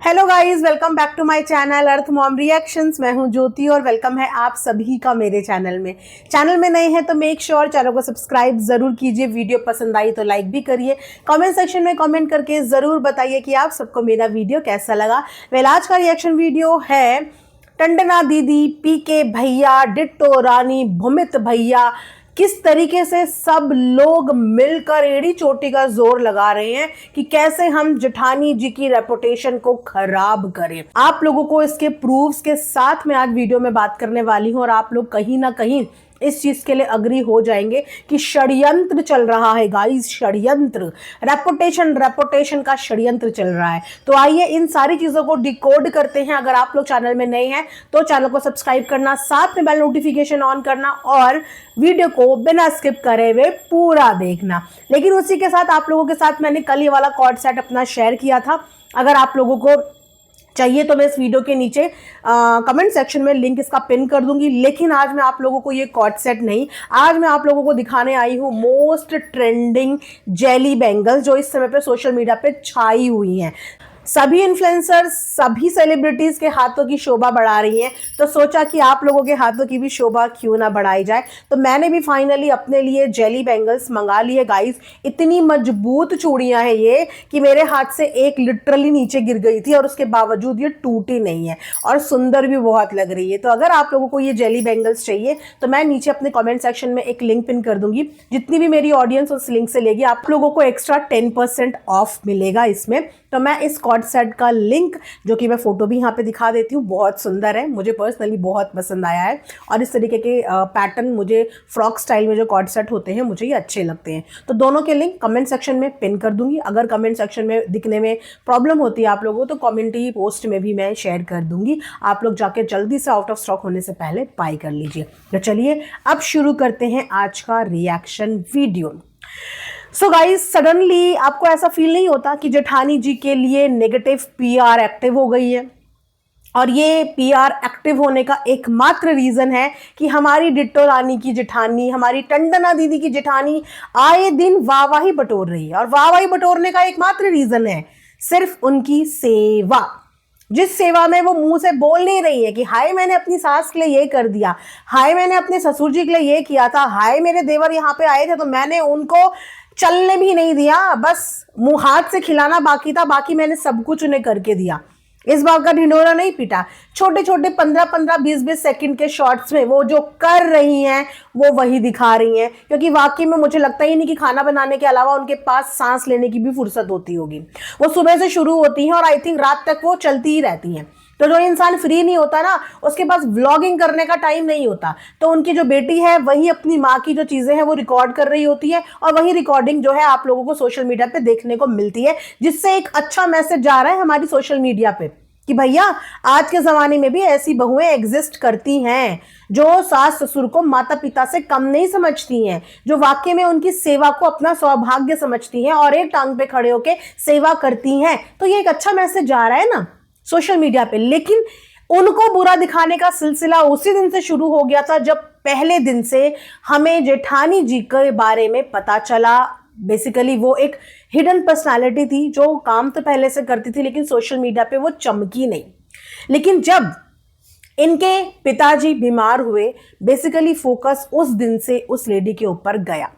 Hello guys, welcome back to my channel earth mom reactions. मैं हूं ज्योति और welcome है आप सभी का मेरे चैनल में नए हैं तो मेक श्योर चैनल को सब्सक्राइब जरूर कीजिए। वीडियो पसंद आई तो लाइक भी करिए। कमेंट सेक्शन में कमेंट करके जरूर बताइए कि आप सबको मेरा वीडियो कैसा लगा। आज का रिएक्शन वीडियो है टंडना दीदी, पीके भैया, डिट्टो रानी, भूमित भैया, किस तरीके से सब लोग मिलकर एड़ी चोटी का जोर लगा रहे हैं कि कैसे हम जेठानी जी की रेपुटेशन को खराब करें। आप लोगों को इसके प्रूफ्स के साथ मैं आज वीडियो में बात करने वाली हूं और आप लोग कहीं ना कहीं इस चीज के लिए अग्री हो जाएंगे कि षड्यंत्र चल रहा है गाइस। षड्यंत्र, रेपुटेशन का षड्यंत्र चल रहा है। तो आइए इन सारी चीजों को डिकोड करते हैं। अगर आप लोग चैनल में नए हैं तो चैनल को सब्सक्राइब करना, साथ में बेल नोटिफिकेशन ऑन करना और वीडियो को बिना स्किप करे हुए पूरा देखना। लेकिन उसी के साथ आप लोगों के साथ मैंने कल ये वाला कॉर्ड सेट अपना शेयर किया था। अगर आप लोगों को चाहिए तो मैं इस वीडियो के नीचे कमेंट सेक्शन में लिंक इसका पिन कर दूंगी। लेकिन आज मैं आप लोगों को ये कॉर्ड सेट नहीं, आज मैं आप लोगों को दिखाने आई हूँ मोस्ट ट्रेंडिंग जेली बैंगल्स जो इस समय पे सोशल मीडिया पे छाई हुई हैं। सभी इन्फ्लुएंसर्स, सभी सेलिब्रिटीज के हाथों की शोभा बढ़ा रही हैं, तो सोचा कि आप लोगों के हाथों की भी शोभा क्यों ना बढ़ाई जाए। तो मैंने भी फाइनली अपने लिए जेली बैंगल्स मंगा लिए गाइस। इतनी मजबूत चूड़ियां हैं ये कि मेरे हाथ से एक लिटरली नीचे गिर गई थी और उसके बावजूद ये टूटी नहीं है और सुंदर भी बहुत लग रही है। तो अगर आप लोगों को ये जेली बैंगल्स चाहिए तो मैं नीचे अपने कॉमेंट सेक्शन में एक लिंक पिन कर दूंगी। जितनी भी मेरी ऑडियंस उस लिंक से लेगी आप लोगों को एक्स्ट्रा 10% ऑफ मिलेगा इसमें। तो मैं इस कॉर्ड सेट का लिंक, जो कि मैं फोटो भी यहाँ पे दिखा देती हूँ, बहुत सुंदर है, मुझे पर्सनली बहुत पसंद आया है। और इस तरीके के पैटर्न, मुझे फ्रॉक स्टाइल में जो कॉर्ड सेट होते हैं मुझे ये अच्छे लगते हैं। तो दोनों के लिंक कमेंट सेक्शन में पिन कर दूंगी। अगर कमेंट सेक्शन में दिखने में प्रॉब्लम होती है आप लोगों को तो कम्युनिटी पोस्ट में भी मैं शेयर कर दूंगी। आप लोग जाके जल्दी से आउट ऑफ स्टॉक होने से पहले बाय कर लीजिए। तो चलिए अब शुरू करते हैं आज का reaction video. So guys, suddenly आपको ऐसा फील नहीं होता कि जेठानी जी के लिए नेगेटिव पीआर एक्टिव हो गई है? और ये पीआर एक्टिव होने का एकमात्र रीजन है कि हमारी डिट्टो रानी की जेठानी, हमारी टंडना दीदी की जेठानी आए दिन वाहवाही बटोर रही है। और वाहवाही बटोरने का एकमात्र रीजन है सिर्फ उनकी सेवा। जिस सेवा में वो मुंह से बोल नहीं रही है कि हाय मैंने अपनी सास के लिए ये कर दिया, हाय मैंने अपने ससुर जी के लिए ये किया था, हाय मेरे देवर यहाँ पे आए थे तो मैंने उनको चलने भी नहीं दिया, बस मुंह हाथ से खिलाना बाकी था, बाकी मैंने सब कुछ उन्हें करके दिया। इस बात का ढिंढोरा नहीं पीटा। छोटे छोटे 15-15, 20-20 सेकंड के शॉर्ट्स में वो जो कर रही हैं वो वही दिखा रही हैं, क्योंकि वाकई में मुझे लगता ही नहीं कि खाना बनाने के अलावा उनके पास सांस लेने की भी फुर्सत होती होगी। वो सुबह से शुरू होती हैं और आई थिंक रात तक वो चलती ही रहती हैं। तो जो इंसान फ्री नहीं होता ना, उसके पास व्लॉगिंग करने का टाइम नहीं होता। तो उनकी जो बेटी है वही अपनी माँ की जो चीजें हैं वो रिकॉर्ड कर रही होती है और वही रिकॉर्डिंग जो है आप लोगों को सोशल मीडिया पे देखने को मिलती है, जिससे एक अच्छा मैसेज जा रहा है हमारी सोशल मीडिया पे कि भैया आज के जमाने में भी ऐसी बहुएं एग्जिस्ट करती हैं जो सास ससुर को माता पिता से कम नहीं समझती हैं, जो वाकई में उनकी सेवा को अपना सौभाग्य समझती हैं और एक टांग पे खड़े होकर सेवा करती हैं। तो ये एक अच्छा मैसेज जा रहा है ना सोशल मीडिया पे। लेकिन उनको बुरा दिखाने का सिलसिला उसी दिन से शुरू हो गया था जब पहले दिन से हमें जेठानी जी के बारे में पता चला। बेसिकली वो एक हिडन पर्सनालिटी थी जो काम तो पहले से करती थी लेकिन सोशल मीडिया पे वो चमकी नहीं। लेकिन जब इनके पिताजी बीमार हुए, बेसिकली फोकस उस दिन से उस लेडी के ऊपर गया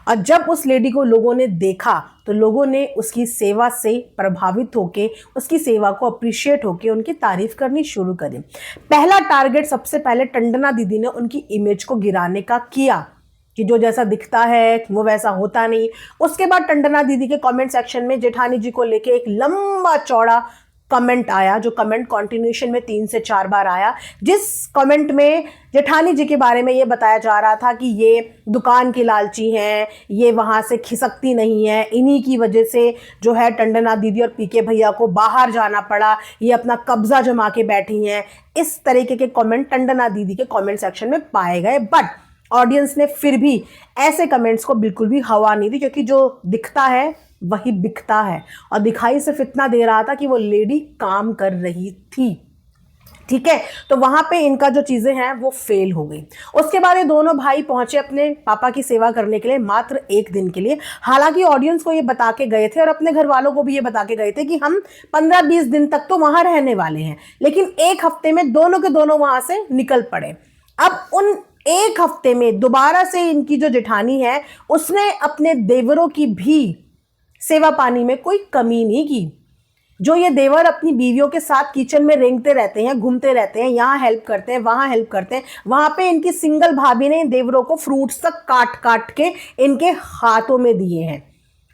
और जब उस लेडी को लोगों ने देखा तो लोगों ने उसकी सेवा से प्रभावित होकर, उसकी सेवा को अप्रिशिएट होकर उनकी तारीफ करनी शुरू करी। पहला टारगेट सबसे पहले टंडना दीदी ने उनकी इमेज को गिराने का किया कि जो जैसा दिखता है वो वैसा होता नहीं। उसके बाद टंडना दीदी के कमेंट सेक्शन में जेठानी जी को लेके एक लंबा चौड़ा कमेंट आया, जो कमेंट कंटिन्यूएशन में 3 से 4 बार आया, जिस कमेंट में जेठानी जी के बारे में ये बताया जा रहा था कि ये दुकान की लालची हैं, ये वहाँ से खिसकती नहीं है, इन्हीं की वजह से जो है टंडना दीदी और पीके भैया को बाहर जाना पड़ा, ये अपना कब्जा जमा के बैठी हैं। इस तरीके के कमेंट टंडना दीदी के कमेंट सेक्शन में पाए गए। बट ऑडियंस ने फिर भी ऐसे कमेंट्स को बिल्कुल भी हवा नहीं दी, क्योंकि जो दिखता है वही बिकता है और दिखाई सिर्फ इतना दे रहा था कि वो लेडी काम कर रही थी। ठीक है। तो वहां पे इनका जो चीजें हैं वो फेल हो गई। उसके बाद ये दोनों भाई पहुंचे अपने पापा की सेवा करने के लिए मात्र 1 दिन के लिए। हालांकि ऑडियंस को ये बता के गए थे और अपने घर वालों को भी ये बता के गए थे कि हम 15-20 दिन तक तो वहां रहने वाले हैं, लेकिन 1 हफ्ते में दोनों के दोनों वहां से निकल पड़े। अब उन 1 हफ्ते में दोबारा से इनकी जो जेठानी है उसने अपने देवरों की भी सेवा पानी में कोई कमी नहीं की। जो ये देवर अपनी बीवियों के साथ किचन में रेंगते रहते हैं, घूमते रहते हैं, यहाँ हेल्प करते हैं, वहां हेल्प करते हैं, वहां पे इनकी सिंगल भाभी ने इन देवरों को फ्रूट्स तक काट काट के इनके हाथों में दिए हैं,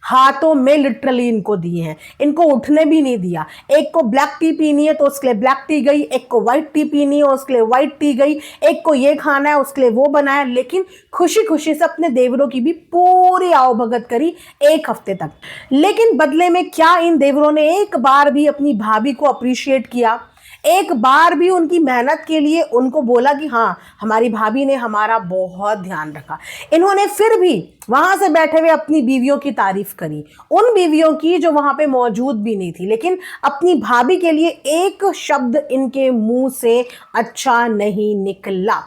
हाथों में लिटरली इनको दिए हैं। इनको उठने भी नहीं दिया। एक को ब्लैक टी पीनी है तो उसके लिए ब्लैक टी गई, एक को व्हाइट टी पीनी है उसके लिए व्हाइट टी गई, एक को ये खाना है उसके लिए वो बनाया, लेकिन खुशी खुशी से अपने देवरों की भी पूरी आवभगत करी 1 हफ्ते तक। लेकिन बदले में क्या इन देवरों ने एक बार भी अपनी भाभी को अप्रिशिएट किया? एक बार भी उनकी मेहनत के लिए उनको बोला कि हाँ हमारी भाभी ने हमारा बहुत ध्यान रखा? इन्होंने फिर भी वहां से बैठे हुए अपनी बीवियों की तारीफ करी, उन बीवियों की जो वहां पे मौजूद भी नहीं थी, लेकिन अपनी भाभी के लिए एक शब्द इनके मुंह से अच्छा नहीं निकला।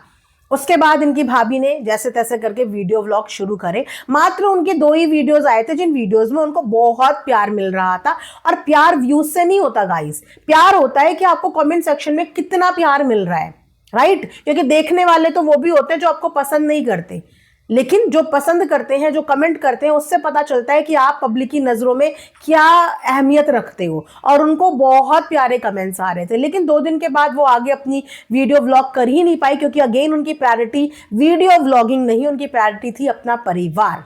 उसके बाद इनकी भाभी ने जैसे तैसे करके वीडियो व्लॉग शुरू करे। मात्र उनके 2 ही वीडियोस आए थे जिन वीडियोस में उनको बहुत प्यार मिल रहा था। और प्यार व्यूज से नहीं होता गाइस, प्यार होता है कि आपको कमेंट सेक्शन में कितना प्यार मिल रहा है, राइट? क्योंकि देखने वाले तो वो भी होते हैं जो आपको पसंद नहीं करते, लेकिन जो पसंद करते हैं, जो कमेंट करते हैं, उससे पता चलता है कि आप पब्लिक की नजरों में क्या अहमियत रखते हो। और उनको बहुत प्यारे कमेंट्स आ रहे थे, लेकिन 2 दिन के बाद वो आगे अपनी वीडियो व्लॉग कर ही नहीं पाई, क्योंकि अगेन उनकी प्रायोरिटी वीडियो व्लॉगिंग नहीं, उनकी प्रायोरिटी थी अपना परिवार,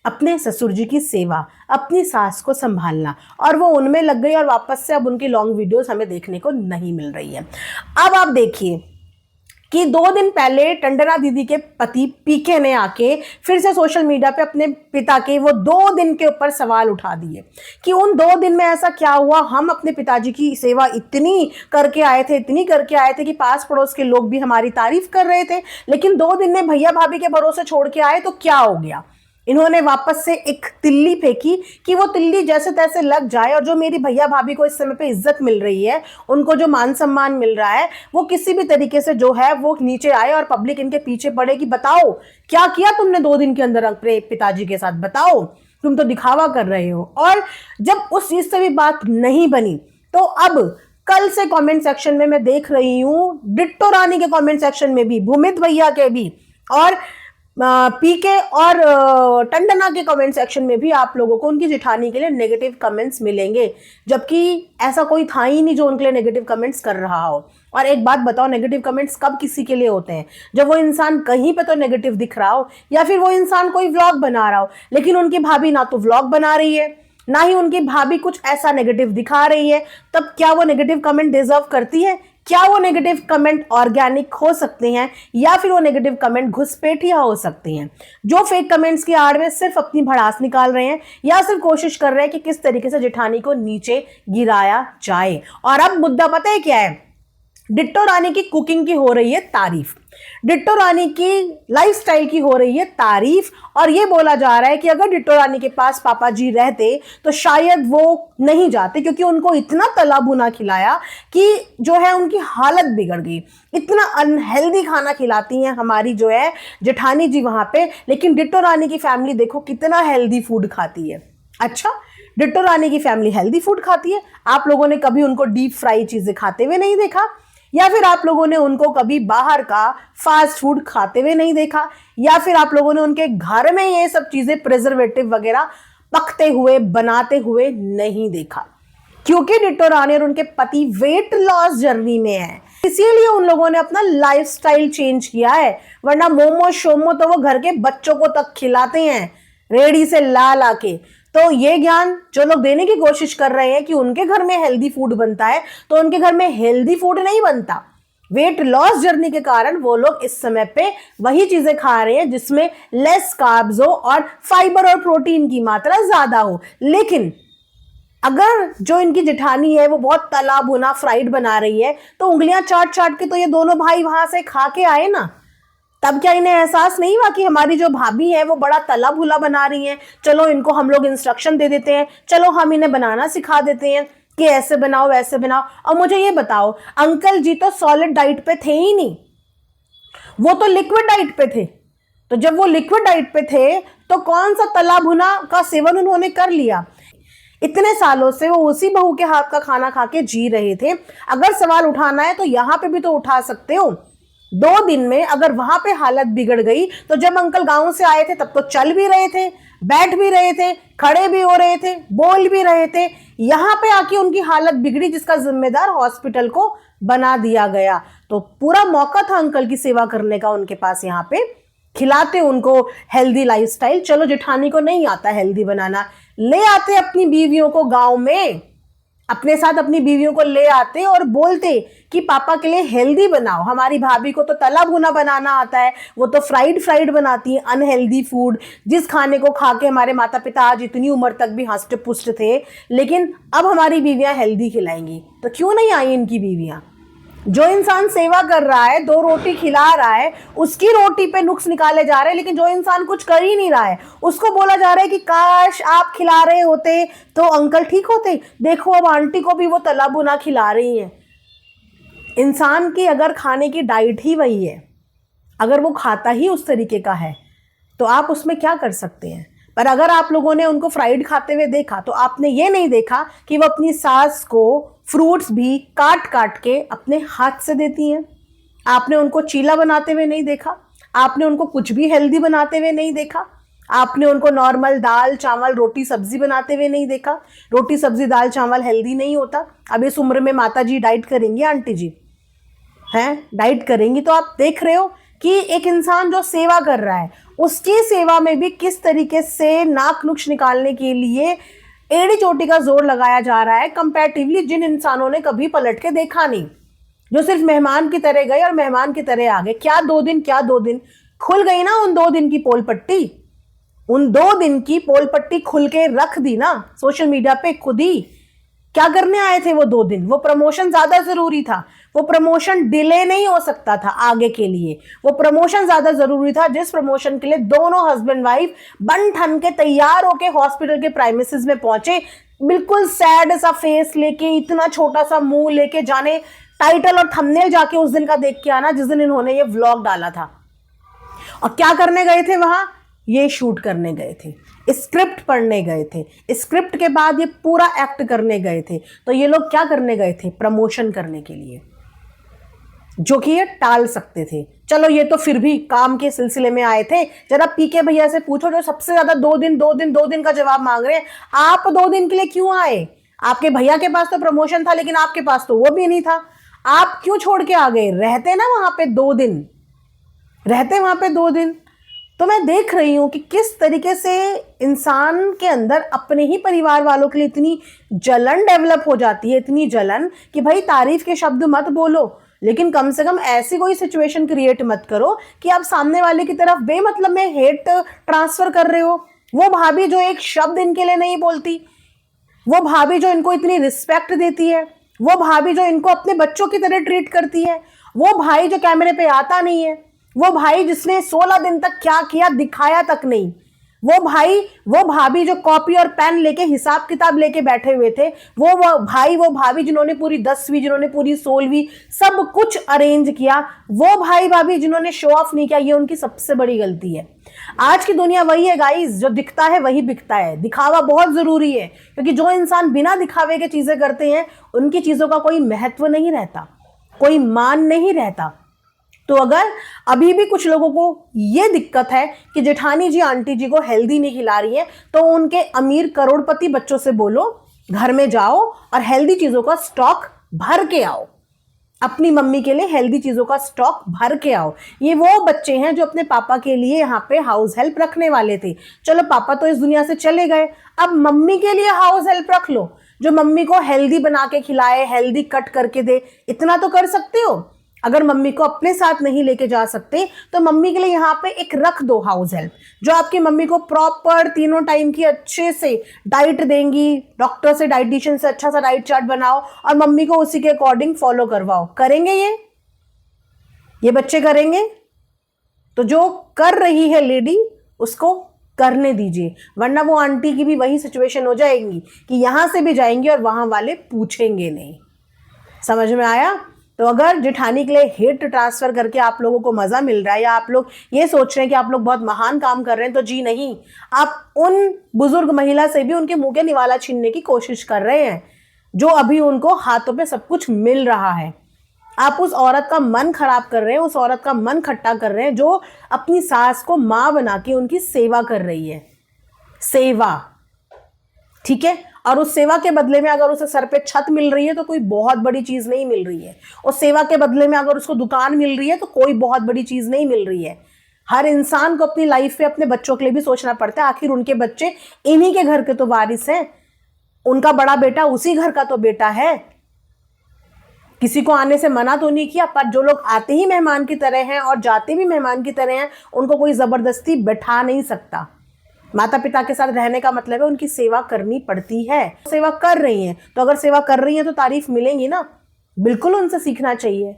अपने ससुर जी की सेवा, अपनी सास को संभालना, और वो उनमें लग गई। और वापस से अब उनकी लॉन्ग वीडियोस हमें देखने को नहीं मिल रही है। अब आप देखिए कि 2 दिन पहले टंडना दीदी के पति पीके ने आके फिर से सोशल मीडिया पे अपने पिता के वो 2 दिन के ऊपर सवाल उठा दिए कि उन 2 दिन में ऐसा क्या हुआ, हम अपने पिताजी की सेवा इतनी करके आए थे, इतनी करके आए थे कि पास पड़ोस के लोग भी हमारी तारीफ कर रहे थे, लेकिन 2 दिन में भैया भाभी के भरोसे छोड़ के आए तो क्या हो गया? इन्होंने वापस से एक तिल्ली फेंकी कि वो तिल्ली जैसे तैसे लग जाए, और जो मेरी भैया भाभी को इस समय पे इज्जत मिल रही है, उनको जो मान सम्मान मिल रहा है, वो किसी भी तरीके से जो है वो नीचे आए और पब्लिक इनके पीछे पड़े कि बताओ क्या किया तुमने 2 दिन के अंदर अपने पिताजी के साथ, बताओ, तुम तो दिखावा कर रहे हो। और जब उस चीज से भी बात नहीं बनी तो अब कल से कमेंट सेक्शन में मैं देख रही हूं, डिट्टो रानी के कमेंट सेक्शन में भी, भूमित भैया के भी, और पीके और टंडना के कमेंट सेक्शन में भी आप लोगों को उनकी जेठानी के लिए नेगेटिव कमेंट्स मिलेंगे, जबकि ऐसा कोई था ही नहीं जो उनके लिए नेगेटिव कमेंट्स कर रहा हो। और एक बात बताओ, नेगेटिव कमेंट्स कब किसी के लिए होते हैं? जब वो इंसान कहीं पे तो नेगेटिव दिख रहा हो, या फिर वो इंसान कोई व्लॉग बना रहा हो। लेकिन उनकी भाभी ना तो व्लॉग बना रही है, ना ही उनकी भाभी कुछ ऐसा नेगेटिव दिखा रही है, तब क्या वो नेगेटिव कमेंट डिजर्व करती है? क्या वो नेगेटिव कमेंट ऑर्गेनिक हो सकते हैं, या फिर वो नेगेटिव कमेंट घुसपैठिया हो सकते हैं, जो फेक कमेंट्स की आड़ में सिर्फ अपनी भड़ास निकाल रहे हैं, या सिर्फ कोशिश कर रहे हैं कि किस तरीके से जेठानी को नीचे गिराया जाए। और अब मुद्दा पता है क्या है? डिट्टो रानी की कुकिंग की हो रही है तारीफ, डिट्टो रानी की लाइफस्टाइल की हो रही है तारीफ, और ये बोला जा रहा है कि अगर डिट्टो रानी के पास पापा जी रहते तो शायद वो नहीं जाते, क्योंकि उनको इतना तला भुना खिलाया कि जो है उनकी हालत बिगड़ गई। इतना अनहेल्दी खाना खिलाती हैं हमारी जो है जेठानी जी वहां पे, लेकिन डिट्टो रानी की फैमिली देखो कितना हेल्दी फूड खाती है। अच्छा, डिट्टो रानी की फैमिली हेल्दी फूड खाती है? आप लोगों ने कभी उनको डीप फ्राई चीजें खाते हुए नहीं देखा, या फिर आप लोगों ने उनको कभी बाहर का फास्ट फूड खाते हुए नहीं देखा, या फिर आप लोगों ने उनके घर में ये सब चीजें प्रिजर्वेटिव वगैरह पकते हुए बनाते हुए नहीं देखा? क्योंकि डिट्टो रानी और उनके पति वेट लॉस जर्नी में है, इसीलिए उन लोगों ने अपना लाइफस्टाइल चेंज किया है। वरना मोमो शोमो तो वो घर के बच्चों को तक खिलाते हैं रेडी से ला ला के। तो ये ज्ञान जो लोग देने की कोशिश कर रहे हैं कि उनके घर में हेल्दी फूड बनता है, तो उनके घर में हेल्दी फूड नहीं बनता। वेट लॉस जर्नी के कारण वो लोग इस समय पे वही चीजें खा रहे हैं जिसमें लेस कार्ब्स हो और फाइबर और प्रोटीन की मात्रा ज्यादा हो। लेकिन अगर जो इनकी जेठानी है वो बहुत तला भुना फ्राइड बना रही है, तो उंगलियां चाट चाट के तो ये दोनों भाई वहां से खा के आए ना। तब क्या इन्हें एहसास नहीं हुआ कि हमारी जो भाभी है वो बड़ा तला भुला बना रही है, चलो इनको हम लोग इंस्ट्रक्शन दे देते हैं, चलो हम इन्हें बनाना सिखा देते हैं, कि ऐसे बनाओ वैसे बनाओ। और मुझे ये बताओ, अंकल जी तो सॉलिड डाइट पे थे ही नहीं, वो तो लिक्विड डाइट पे थे। तो जब वो लिक्विड डाइट पे थे तो कौन सा तला भुना का सेवन उन्होंने कर लिया? इतने सालों से वो उसी बहू के हाथ का खाना खा के जी रहे थे। अगर सवाल उठाना है तो यहां पे भी तो उठा सकते हो। 2 दिन में अगर वहां पे हालत बिगड़ गई, तो जब अंकल गांव से आए थे तब तो चल भी रहे थे, बैठ भी रहे थे, खड़े भी हो रहे थे, बोल भी रहे थे। यहां पे आके उनकी हालत बिगड़ी, जिसका जिम्मेदार हॉस्पिटल को बना दिया गया। तो पूरा मौका था अंकल की सेवा करने का उनके पास, यहाँ पे खिलाते उनको हेल्दी लाइफस्टाइल। चलो जेठानी को नहीं आता हेल्दी बनाना, ले आते अपनी बीवियों को गांव में, अपने साथ अपनी बीवियों को ले आते और बोलते कि पापा के लिए हेल्दी बनाओ। हमारी भाभी को तो तला भुना बनाना आता है, वो तो फ्राइड बनाती है अनहेल्दी फूड, जिस खाने को खा के हमारे माता पिता आज इतनी उम्र तक भी हष्ट पुष्ट थे। लेकिन अब हमारी बीवियां हेल्दी खिलाएंगी, तो क्यों नहीं आई इनकी बीवियां? जो इंसान सेवा कर रहा है, 2 रोटी खिला रहा है, उसकी रोटी पे नुक्स निकाले जा रहे हैं। लेकिन जो इंसान कुछ कर ही नहीं रहा है, उसको बोला जा रहा है कि काश आप खिला रहे होते तो अंकल ठीक होते। देखो अब आंटी को भी वो तला भुना खिला रही हैं। इंसान की अगर खाने की डाइट ही वही है, अगर वो खाता ही उस तरीके का है, तो आप उसमें क्या कर सकते हैं? पर अगर आप लोगों ने उनको फ्राइड खाते हुए देखा, तो आपने ये नहीं देखा कि वो अपनी सास को फ्रूट्स भी काट काट के अपने हाथ से देती हैं। आपने उनको चीला बनाते हुए नहीं देखा, आपने उनको कुछ भी हेल्दी बनाते हुए नहीं देखा, आपने उनको नॉर्मल दाल चावल रोटी सब्जी बनाते हुए नहीं देखा। रोटी सब्जी दाल चावल हेल्दी नहीं होता। अब इस उम्र में माता जी डाइट करेंगी, आंटी जी हैं डाइट करेंगी, तो आप देख रहे हो कि एक इंसान जो सेवा कर रहा है, उसकी सेवा में भी किस तरीके से नाक नुक्स निकालने के लिए एड़ी चोटी का जोर लगाया जा रहा है, कंपैरेटिवली जिन इंसानों ने कभी पलट के देखा नहीं, जो सिर्फ मेहमान की तरह गए और मेहमान की तरह आ गए। क्या 2 दिन, क्या 2 दिन खुल गई ना उन 2 दिन की पोल पट्टी, उन 2 दिन की पोल पट्टी खुल के रख दी ना सोशल मीडिया पे खुद ही। क्या करने आए थे वो 2 दिन? वो प्रमोशन ज्यादा जरूरी था, वो प्रमोशन डिले नहीं हो सकता था आगे के लिए, वो प्रमोशन ज्यादा जरूरी था, जिस प्रमोशन के लिए दोनों हस्बैंड वाइफ बन ठन के तैयार होके हॉस्पिटल के प्राइमेसिस में पहुंचे, बिल्कुल सैड सा फेस लेके, इतना छोटा सा मुंह लेके, जाने टाइटल और थंबनेल जाके उस दिन का देख के आना जिस दिन इन्होंने ये व्लॉग डाला था। और क्या करने गए थे वहां? ये शूट करने गए थे, स्क्रिप्ट पढ़ने गए थे, स्क्रिप्ट के बाद ये पूरा एक्ट करने गए थे। तो ये लोग क्या करने गए थे? प्रमोशन करने के लिए, जो कि ये टाल सकते थे। चलो ये तो फिर भी काम के सिलसिले में आए थे। जरा पीके भैया से पूछो, जो सबसे ज्यादा 2 दिन का जवाब मांग रहे हैं, आप 2 दिन के लिए क्यों आए? आपके भैया के पास तो प्रमोशन था, लेकिन आपके पास तो वो भी नहीं था। आप क्यों छोड़ के आ गए? रहते ना वहां पे 2 दिन, रहते वहां पे 2 दिन। तो मैं देख रही हूं कि किस तरीके से इंसान के अंदर अपने ही परिवार वालों के लिए इतनी जलन डेवलप हो जाती है, इतनी जलन कि भाई तारीफ के शब्द मत बोलो, लेकिन कम से कम ऐसी कोई सिचुएशन क्रिएट मत करो कि आप सामने वाले की तरफ बेमतलब में हेट ट्रांसफर कर रहे हो। वो भाभी जो एक शब्द इनके लिए नहीं बोलती, वो भाभी जो इनको इतनी रिस्पेक्ट देती है, वो भाभी जो इनको अपने बच्चों की तरह ट्रीट करती है, वो भाई जो कैमरे पे आता नहीं है, वो भाई जिसने 16 दिन तक क्या किया दिखाया तक नहीं, वो भाई, वो भाभी जो कॉपी और पेन लेके हिसाब किताब लेके बैठे हुए थे, वो भाई, वो भाभी जिन्होंने पूरी 10वीं, जिन्होंने पूरी 16वीं सब कुछ अरेंज किया, वो भाई भाभी जिन्होंने शो ऑफ नहीं किया, ये उनकी सबसे बड़ी गलती है। आज की दुनिया वही है गाइस, जो दिखता है वही बिकता है। दिखावा बहुत जरूरी है, क्योंकि जो इंसान बिना दिखावे के चीजें करते हैं, उनकी चीजों का कोई महत्व नहीं रहता, कोई मान नहीं रहता। तो अगर अभी भी कुछ लोगों को ये दिक्कत है कि जेठानी जी आंटी जी को हेल्दी नहीं खिला रही है, तो उनके अमीर करोड़पति बच्चों से बोलो, घर में जाओ और हेल्दी चीजों का स्टॉक भर के आओ, अपनी मम्मी के लिए हेल्दी चीजों का स्टॉक भर के आओ। ये वो बच्चे हैं जो अपने पापा के लिए यहाँ पे हाउस हेल्प रखने वाले थे। चलो पापा तो इस दुनिया से चले गए, अब मम्मी के लिए हाउस हेल्प रख लो, जो मम्मी को हेल्दी बना के खिलाए, हेल्दी कट करके दे। इतना तो कर सकते हो। अगर मम्मी को अपने साथ नहीं लेके जा सकते, तो मम्मी के लिए यहाँ पे एक रख दो हाउस हेल्प, जो आपकी मम्मी को प्रॉपर 3 टाइम की अच्छे से डाइट देंगी। डॉक्टर से, डाइटिशियन से अच्छा सा डाइट चार्ट बनाओ और मम्मी को उसी के अकॉर्डिंग फॉलो करवाओ। करेंगे ये बच्चे करेंगे? तो जो कर रही है लेडी, उसको करने दीजिए, वरना वो आंटी की भी वही सिचुएशन हो जाएगी कि यहाँ से भी जाएंगी और वहाँ वाले पूछेंगे नहीं। समझ में आया? तो अगर जेठानी के लिए हेट ट्रांसफर करके आप लोगों को मजा मिल रहा है या आप लोग ये सोच रहे हैं कि आप लोग बहुत महान काम कर रहे हैं, तो जी नहीं, आप उन बुजुर्ग महिला से भी उनके मुंह के निवाला छीनने की कोशिश कर रहे हैं जो अभी उनको हाथों पे सब कुछ मिल रहा है। आप उस औरत का मन खराब कर रहे हैं, उस औरत का मन खट्टा कर रहे हैं जो अपनी सास को मां बना के उनकी सेवा कर रही है। सेवा, ठीक है? और उस सेवा के बदले में अगर उसे सर पे छत मिल रही है तो कोई बहुत बड़ी चीज नहीं मिल रही है। उस सेवा के बदले में अगर उसको दुकान मिल रही है तो कोई बहुत बड़ी चीज नहीं मिल रही है। हर इंसान को अपनी लाइफ में अपने बच्चों के लिए भी सोचना पड़ता है, आखिर उनके बच्चे इन्हीं के घर के तो वारिस हैं, उनका बड़ा बेटा उसी घर का तो बेटा है। किसी को आने से मना तो नहीं किया, पर जो लोग आते ही मेहमान की तरह हैं और जाते भी मेहमान की तरह हैं, उनको कोई जबरदस्ती बैठा नहीं सकता। माता पिता के साथ रहने का मतलब है उनकी सेवा करनी पड़ती है। सेवा कर रही हैं तो अगर सेवा कर रही हैं तो तारीफ मिलेंगी ना। बिल्कुल उनसे सीखना चाहिए,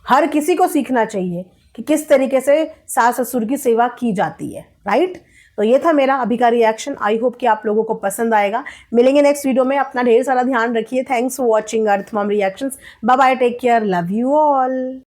हर किसी को सीखना चाहिए कि किस तरीके से सास ससुर की सेवा की जाती है, राइट? तो ये था मेरा अभी का रिएक्शन। आई होप कि आप लोगों को पसंद आएगा। मिलेंगे नेक्स्ट वीडियो में। अपना ढेर सारा ध्यान रखिए। Thanks for watching earth mom reactions. Bye bye, take care, love you all.